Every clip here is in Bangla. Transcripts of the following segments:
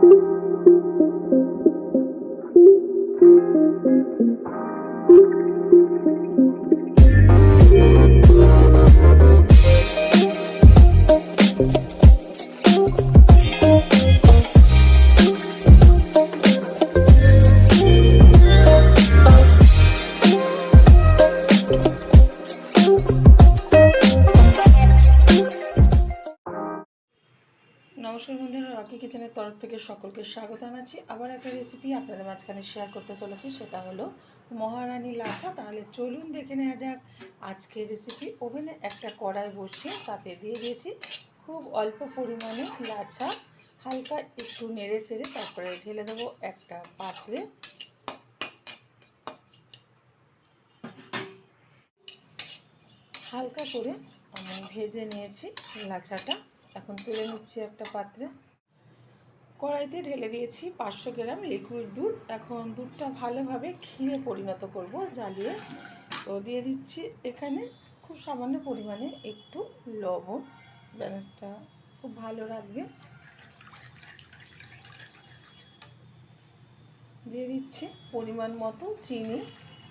নমস্কার বন্ধুরা, রকি কিচেনের তরফ থেকে সকলকে স্বাগত জানাচ্ছি। আবার একটা রেসিপি আপনাদের মাঝখানে শেয়ার করতে চলেছি, সেটা হলো মহারানী লাচা। তাহলে চলুন দেখে নেওয়া যাক আজকের রেসিপি। ওভেনে একটা কড়াই বসিয়ে তাতে দিয়ে দিয়েছি খুব অল্প পরিমাণে লাচা, হালকা একটু নেড়ে চেড়ে তারপরে ঢেলে দেবো একটা পাত্রে। হালকা করে আমি ভেজে নিয়েছি লাচাটা, এখন তুলে নিচ্ছি একটা পাত্রে। কড়াইতে ঢেলে দিয়েছি 500 গ্রাম লিকুইড দুধ। এখন দুধটা ভালোভাবে ক্ষীরে পরিণত করব জ্বালিয়ে। তো দিয়ে দিচ্ছি এখানে খুব সামান্য পরিমাণে একটু লবণ, ব্যালেন্সটা খুব ভালো রাখবে। দিয়ে দিচ্ছি পরিমাণ মতো চিনি,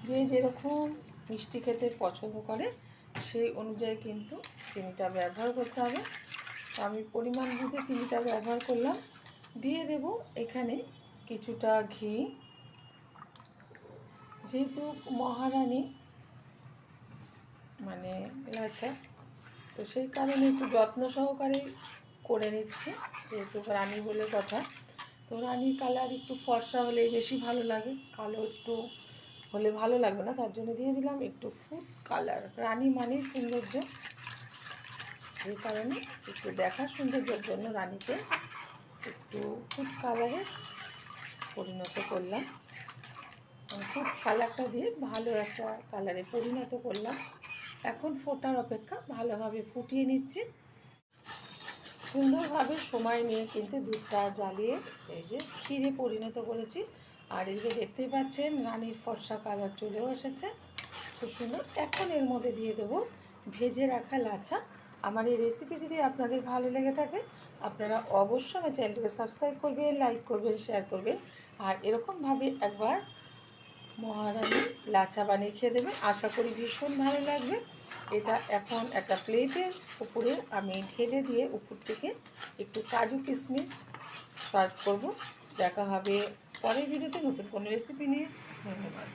যে যেরকম মিষ্টি খেতে পছন্দ করে সেই অনুযায়ী কিন্তু চিনিটা ব্যবহার করতে হবে। তো আমি পরিমাণ বুঝে চিনিটা ব্যবহার করলাম। দিয়ে দেব এখানে কিছুটা ঘি। যেহেতু মহারানী মানে লাচা, তো সেই কারণে একটু যত্ন সহকারে করে নিচ্ছি, যেহেতু রানী বলে কথা। তো রানীর কালার একটু ফর্সা হলেই বেশি ভালো লাগে, কালো একটু হলে ভালো লাগবে না, তার জন্য দিয়ে দিলাম একটু ফুড কালার। রানী মানেই সৌন্দর্য, সেই কারণে একটু দেখার সৌন্দর্যের জন্য রানীকে একটু ফুড কালারে পরিণত করলাম। ফুড কালারটা দিয়ে ভালো একটা কালারে পরিণত করলাম। এখন ফোটার অপেক্ষা, ভালোভাবে ফুটিয়ে নিচ্ছি। সুন্দরভাবে সময় নিয়ে কিন্তু দুধটা জ্বালিয়ে এই যে ক্ষীরে পরিণত করেছি। আর এই যে দেখতেই পাচ্ছেন রানীর ফর্সা কালার চলেও এসেছে, খুব সুন্দর। এখন এর মধ্যে দিয়ে দেবো ভেজে রাখা লাচা। আমার এই রেসিপি যদি আপনাদের ভালো লেগে থাকে, আপনারা অবশ্যই আমার চ্যানেলটিকে সাবস্ক্রাইব করবেন, লাইক করবেন, শেয়ার করবেন। আর এরকমভাবে একবার মহারানী লাচা বানিয়ে খেয়ে দেবেন, আশা করি ভীষণ ভালো লাগবে। এটা এখন একটা প্লেটের উপরে আমি ঢেলে দিয়ে উপর থেকে একটু কাজু কিশমিশ সার্ভ করব। দেখা হবে পরের ভিডিওতে নতুন কোনো রেসিপি নিয়ে। ধন্যবাদ।